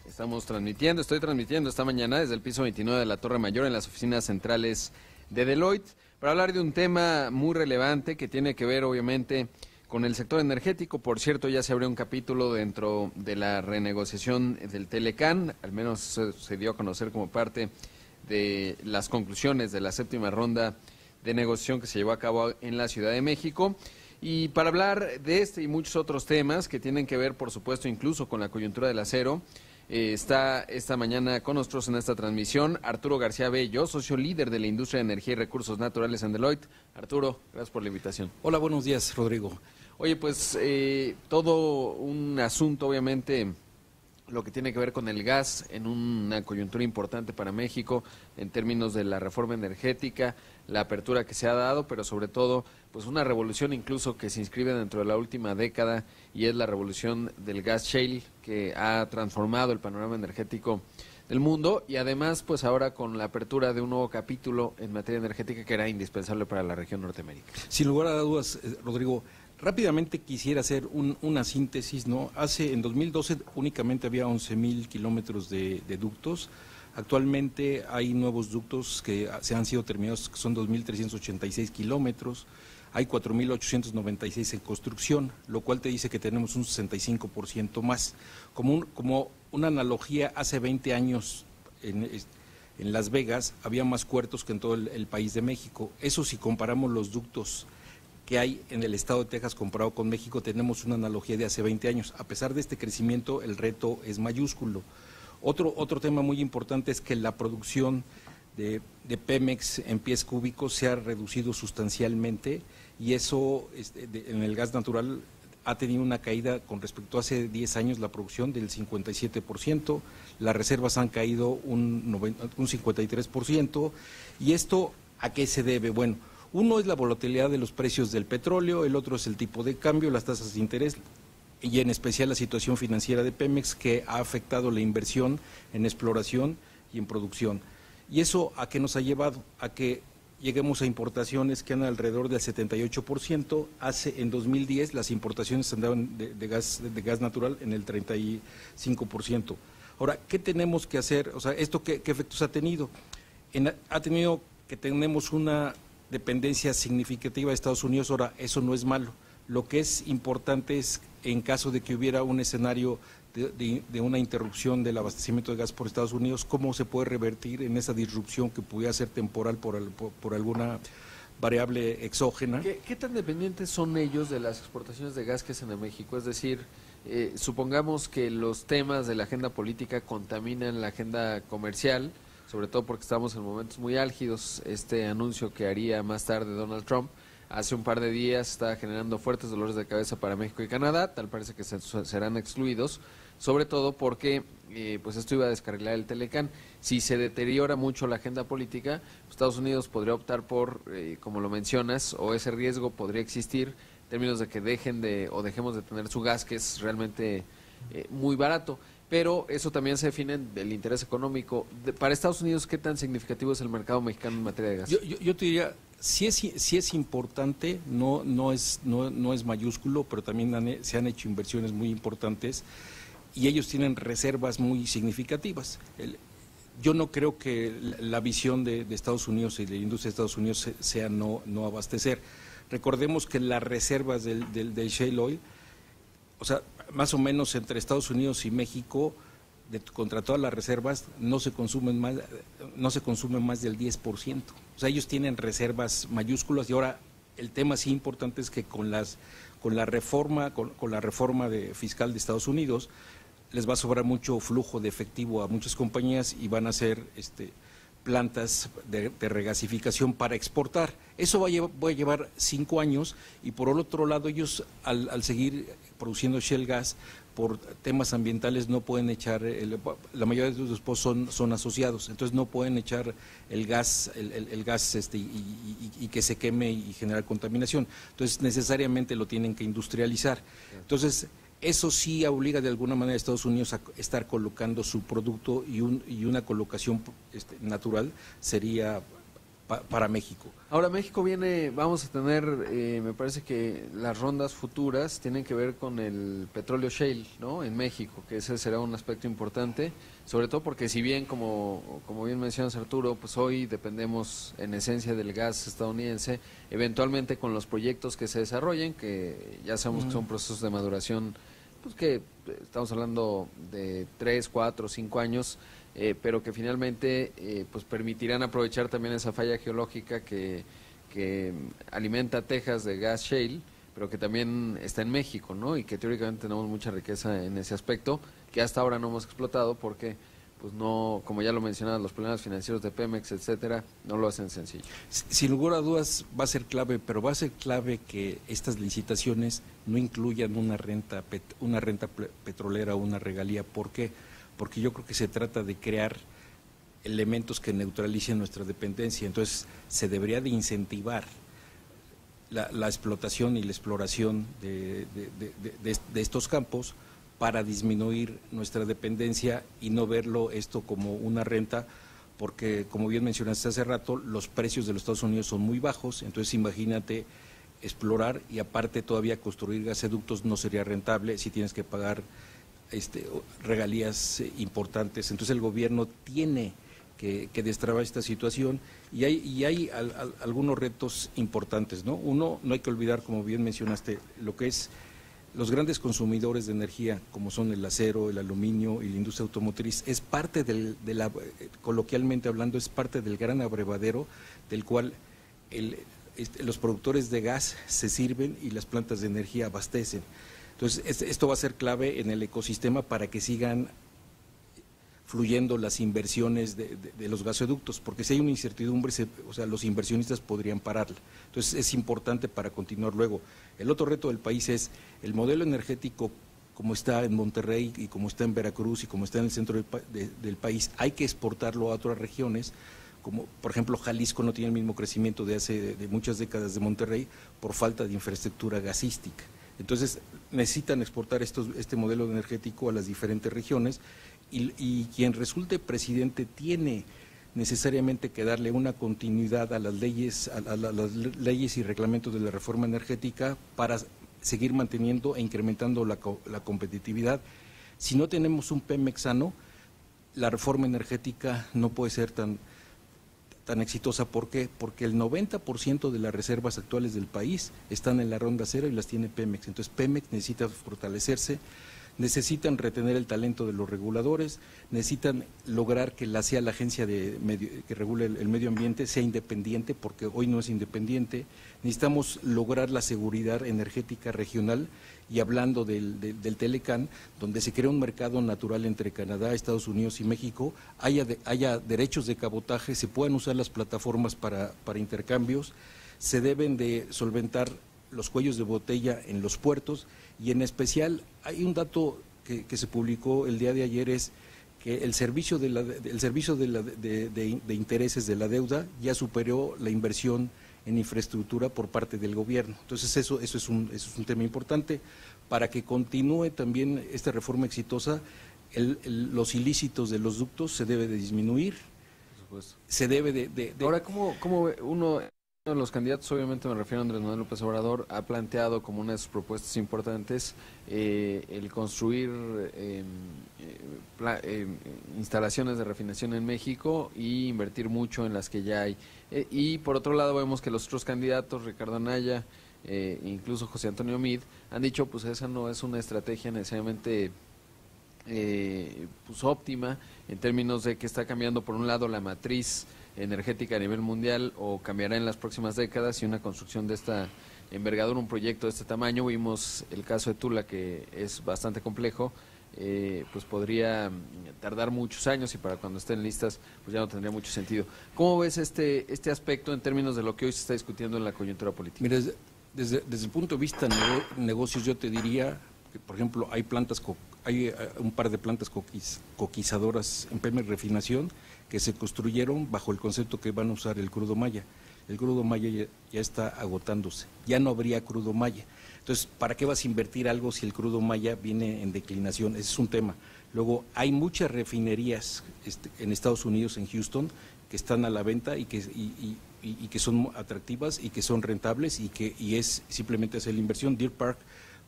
Estoy transmitiendo esta mañana desde el piso 29 de la Torre Mayor en las oficinas centrales de Deloitte para hablar de un tema muy relevante que tiene que ver obviamente con el sector energético. Por cierto, ya se abrió un capítulo dentro de la renegociación del Telecán, al menos se dio a conocer como parte de las conclusiones de la séptima ronda de negociación que se llevó a cabo en la Ciudad de México. Y para hablar de este y muchos otros temas que tienen que ver, por supuesto, incluso con la coyuntura del acero, está esta mañana con nosotros en esta transmisión Arturo García Bello, socio líder de la industria de energía y recursos naturales en Deloitte. Arturo, gracias por la invitación. Hola, buenos días, Rodrigo. Oye, pues todo un asunto, obviamente, lo que tiene que ver con el gas en una coyuntura importante para México en términos de la reforma energética, la apertura que se ha dado, pero sobre todo pues una revolución incluso que se inscribe dentro de la última década y es la revolución del gas shale que ha transformado el panorama energético del mundo y además pues ahora con la apertura de un nuevo capítulo en materia energética que era indispensable para la región Norteamérica. Sin lugar a dudas, Rodrigo, rápidamente quisiera hacer una síntesis, ¿no? En 2012 únicamente había 11,000 kilómetros de ductos. Actualmente hay nuevos ductos que se han sido terminados, que son 2,386 kilómetros. Hay 4,896 en construcción, lo cual te dice que tenemos un 65% más. Como una analogía, hace 20 años en Las Vegas había más puertos que en todo el país de México. Eso si comparamos los ductos que hay en el estado de Texas comparado con México, tenemos una analogía de hace 20 años. A pesar de este crecimiento, el reto es mayúsculo. Otro tema muy importante es que la producción de Pemex en pies cúbicos se ha reducido sustancialmente y eso en el gas natural ha tenido una caída con respecto a hace 10 años, la producción del 57%, las reservas han caído un 53%. ¿Y esto a qué se debe? Bueno, uno es la volatilidad de los precios del petróleo, el otro es el tipo de cambio, las tasas de interés y en especial la situación financiera de Pemex que ha afectado la inversión en exploración y en producción. ¿Y eso a qué nos ha llevado? A que lleguemos a importaciones que andan alrededor del 78%. En 2010 las importaciones andaban de gas natural en el 35%. Ahora, ¿qué tenemos que hacer? O sea, ¿esto qué efectos ha tenido? Ha tenido que tenemos una dependencia significativa de Estados Unidos. Ahora, eso no es malo. Lo que es importante es, en caso de que hubiera un escenario de una interrupción del abastecimiento de gas por Estados Unidos, cómo se puede revertir en esa disrupción que pudiera ser temporal por alguna variable exógena. ¿Qué tan dependientes son ellos de las exportaciones de gas que hacen a México? Es decir, supongamos que los temas de la agenda política contaminan la agenda comercial, sobre todo porque estamos en momentos muy álgidos. Este anuncio que haría más tarde Donald Trump hace un par de días está generando fuertes dolores de cabeza para México y Canadá, tal parece que serán excluidos, sobre todo porque pues esto iba a descarrilar el Telecán. Si se deteriora mucho la agenda política, Estados Unidos podría optar por, como lo mencionas, o ese riesgo podría existir en términos de que dejemos de tener su gas, que es realmente muy barato. Pero eso también se define del interés económico. Para Estados Unidos, ¿qué tan significativo es el mercado mexicano en materia de gas? Yo te diría, sí es importante, no es mayúsculo, pero también se han hecho inversiones muy importantes y ellos tienen reservas muy significativas. Yo no creo que la visión de Estados Unidos y de la industria de Estados Unidos sea no abastecer. Recordemos que las reservas del shale oil, o sea, más o menos entre Estados Unidos y México, contra todas las reservas, no se consume más del 10%. O sea, ellos tienen reservas mayúsculas y ahora el tema sí importante es que con la reforma fiscal de Estados Unidos les va a sobrar mucho flujo de efectivo a muchas compañías y van a hacer plantas de regasificación para exportar. Eso va a llevar 5 años y por el otro lado ellos al seguir produciendo shale gas por temas ambientales no pueden echar, la mayoría de los pozos son asociados, entonces no pueden echar el gas y que se queme y generar contaminación, entonces necesariamente lo tienen que industrializar. Entonces eso sí obliga de alguna manera a Estados Unidos a estar colocando su producto y una colocación natural sería para México. Ahora México vamos a tener, me parece que las rondas futuras tienen que ver con el petróleo shale, ¿no? En México, que ese será un aspecto importante, sobre todo porque si bien, como bien mencionas Arturo, pues hoy dependemos en esencia del gas estadounidense, eventualmente con los proyectos que se desarrollen, que ya sabemos que son procesos de maduración, pues que estamos hablando de 3, 4, 5 años, pero que finalmente pues permitirán aprovechar también esa falla geológica que alimenta Texas de gas shale, pero que también está en México, ¿no? Y que teóricamente tenemos mucha riqueza en ese aspecto, que hasta ahora no hemos explotado porque, pues no, como ya lo mencionaba, los problemas financieros de Pemex, etcétera, no lo hacen sencillo. Sin lugar a dudas va a ser clave, pero va a ser clave que estas licitaciones no incluyan una renta petrolera o una regalía. ¿Por qué? Porque yo creo que se trata de crear elementos que neutralicen nuestra dependencia. Entonces, se debería de incentivar la explotación y la exploración de estos campos para disminuir nuestra dependencia y no verlo esto como una renta, porque, como bien mencionaste hace rato, los precios de los Estados Unidos son muy bajos. Entonces, imagínate explorar y aparte todavía construir gasoductos no sería rentable si tienes que pagar regalías importantes. Entonces el gobierno tiene que destrabar esta situación y hay algunos retos importantes, ¿no? Uno, no hay que olvidar, como bien mencionaste, lo que es los grandes consumidores de energía, como son el acero, el aluminio y la industria automotriz, es parte coloquialmente hablando, es parte del gran abrevadero del cual los productores de gas se sirven y las plantas de energía abastecen. Entonces, esto va a ser clave en el ecosistema para que sigan fluyendo las inversiones de los gasoductos, porque si hay una incertidumbre, o sea, los inversionistas podrían pararla. Entonces, es importante para continuar luego. El otro reto del país es el modelo energético, como está en Monterrey y como está en Veracruz y como está en el centro del país, hay que exportarlo a otras regiones, como por ejemplo Jalisco no tiene el mismo crecimiento de muchas décadas de Monterrey por falta de infraestructura gasística. Entonces necesitan exportar este modelo energético a las diferentes regiones y quien resulte presidente tiene necesariamente que darle una continuidad a las leyes y reglamentos de la reforma energética para seguir manteniendo e incrementando la competitividad. Si no tenemos un Pemex sano, la reforma energética no puede ser tan exitosa. ¿Por qué? Porque el 90% de las reservas actuales del país están en la ronda cero y las tiene Pemex. Entonces Pemex necesita fortalecerse, necesitan retener el talento de los reguladores, necesitan lograr que la agencia que regule el medio ambiente sea independiente, porque hoy no es independiente. Necesitamos lograr la seguridad energética regional, y hablando del Telecán, donde se crea un mercado natural entre Canadá, Estados Unidos y México, haya derechos de cabotaje, se puedan usar las plataformas para intercambios, se deben de solventar los cuellos de botella en los puertos, y en especial hay un dato que se publicó el día de ayer, es que el servicio de intereses de la deuda ya superó la inversión en infraestructura por parte del gobierno. Entonces eso es un tema importante para que continúe también esta reforma exitosa. Los ilícitos de los ductos se debe de disminuir. Por supuesto. Se debe de... Ahora, ¿cómo uno de los candidatos, obviamente me refiero a Andrés Manuel López Obrador, ha planteado como una de sus propuestas importantes el construir instalaciones de refinación en México y invertir mucho en las que ya hay? Y por otro lado vemos que los otros candidatos, Ricardo Anaya, incluso José Antonio Meade, han dicho pues esa no es una estrategia necesariamente pues óptima en términos de que está cambiando por un lado la matriz energética a nivel mundial, o cambiará en las próximas décadas, y una construcción de esta envergadura, un proyecto de este tamaño, vimos el caso de Tula, que es bastante complejo, pues podría tardar muchos años, y para cuando estén listas pues ya no tendría mucho sentido. ¿Cómo ves este aspecto en términos de lo que hoy se está discutiendo en la coyuntura política? Mira, desde el punto de vista de negocios, yo te diría que, por ejemplo, hay un par de plantas coquizadoras en Pemex Refinación que se construyeron bajo el concepto que van a usar el crudo maya. El crudo maya ya está agotándose, ya no habría crudo maya. Entonces, ¿para qué vas a invertir algo si el crudo maya viene en declinación? Ese es un tema. Luego, hay muchas refinerías en Estados Unidos, en Houston, que están a la venta y y que son atractivas y que son rentables y es simplemente hacer la inversión. Deer Park,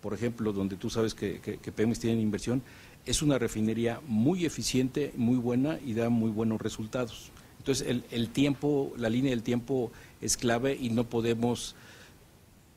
por ejemplo, donde tú sabes que Pemex tiene inversión, es una refinería muy eficiente, muy buena y da muy buenos resultados. Entonces el tiempo, la línea del tiempo es clave y no podemos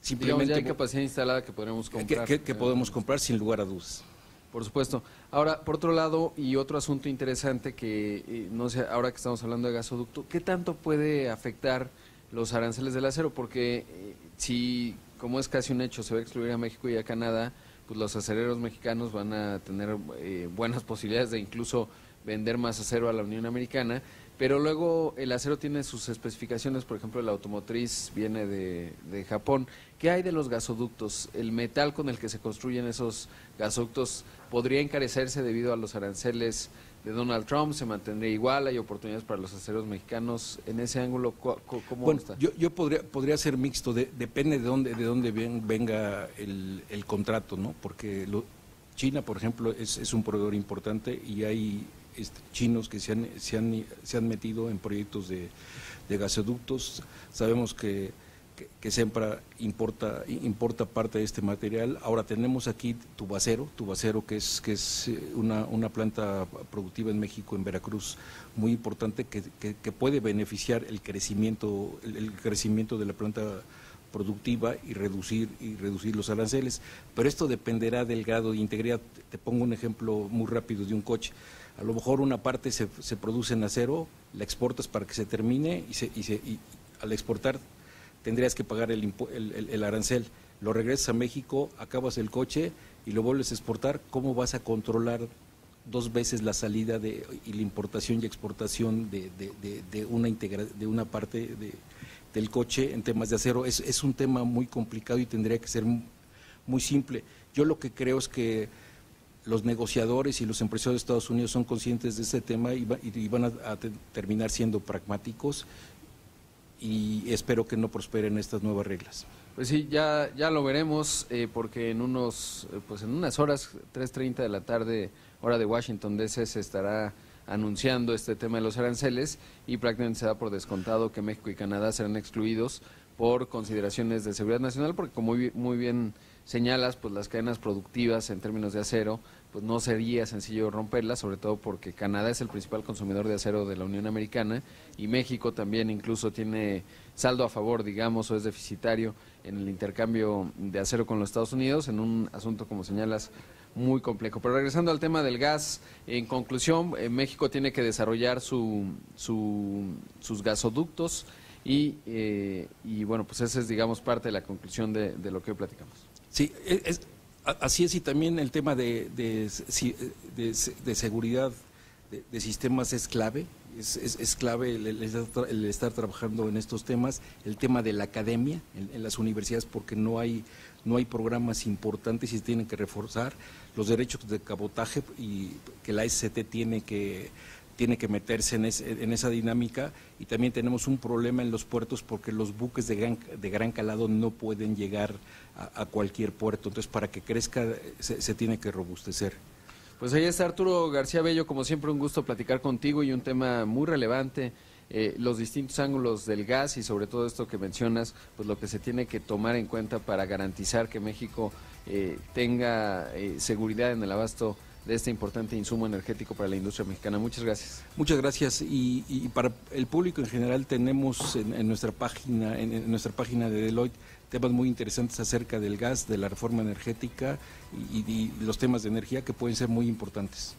simplemente... Digamos, ya hay capacidad instalada que podremos comprar. Que podemos comprar sin lugar a dudas. Por supuesto. Ahora, por otro lado, y otro asunto interesante que, no sé, ahora que estamos hablando de gasoducto, ¿qué tanto puede afectar los aranceles del acero? Porque si, como es casi un hecho, se va a excluir a México y a Canadá, pues los acereros mexicanos van a tener buenas posibilidades de incluso vender más acero a la Unión Americana, pero luego el acero tiene sus especificaciones, por ejemplo, la automotriz viene de Japón. ¿Qué hay de los gasoductos? ¿El metal con el que se construyen esos gasoductos podría encarecerse debido a los aranceles de Donald Trump? ¿Se mantendría igual? ¿Hay oportunidades para los aceros mexicanos en ese ángulo? ¿Cómo está? Yo podría ser mixto, depende de dónde venga el contrato, ¿no? Porque China, por ejemplo, es un proveedor importante y hay chinos que se han metido en proyectos de gasoductos. Sabemos que Sempra importa parte de este material. Ahora tenemos aquí Tubacero que es una planta productiva en México, en Veracruz, muy importante, que puede beneficiar el crecimiento de la planta productiva y reducir los aranceles, pero esto dependerá del grado de integridad. Te pongo un ejemplo muy rápido de un coche. A lo mejor una parte se produce en acero, la exportas para que se termine y al exportar tendrías que pagar el arancel. Lo regresas a México, acabas el coche y lo vuelves a exportar. ¿Cómo vas a controlar 2 veces la salida y la importación y exportación de una parte del coche en temas de acero? Es un tema muy complicado y tendría que ser muy simple. Yo lo que creo es que los negociadores y los empresarios de Estados Unidos son conscientes de este tema y van a terminar siendo pragmáticos, y espero que no prosperen estas nuevas reglas. Pues sí, ya lo veremos, porque en unas horas, 3:30 de la tarde, hora de Washington DC, se estará anunciando este tema de los aranceles y prácticamente se da por descontado que México y Canadá serán excluidos por consideraciones de seguridad nacional, porque como muy bien señalas, pues las cadenas productivas en términos de acero, pues no sería sencillo romperlas, sobre todo porque Canadá es el principal consumidor de acero de la Unión Americana y México también incluso tiene saldo a favor, digamos, o es deficitario en el intercambio de acero con los Estados Unidos, en un asunto, como señalas, muy complejo. Pero regresando al tema del gas, en conclusión, México tiene que desarrollar sus gasoductos y bueno, pues esa es, digamos, parte de la conclusión de lo que hoy platicamos. Sí, así es, y también el tema de seguridad de sistemas es clave. Es clave el estar trabajando en estos temas, el tema de la academia en las universidades, porque no hay programas importantes y se tienen que reforzar los derechos de cabotaje, y que la SCT tiene que meterse en esa dinámica. Y también tenemos un problema en los puertos porque los buques de gran calado no pueden llegar a cualquier puerto, entonces para que crezca se tiene que robustecer. Pues ahí está Arturo García Bello, como siempre un gusto platicar contigo y un tema muy relevante, los distintos ángulos del gas y sobre todo esto que mencionas, pues lo que se tiene que tomar en cuenta para garantizar que México tenga seguridad en el abasto de este importante insumo energético para la industria mexicana. Muchas gracias. Muchas gracias, y para el público en general tenemos en nuestra página de Deloitte temas muy interesantes acerca del gas, de la reforma energética y los temas de energía que pueden ser muy importantes.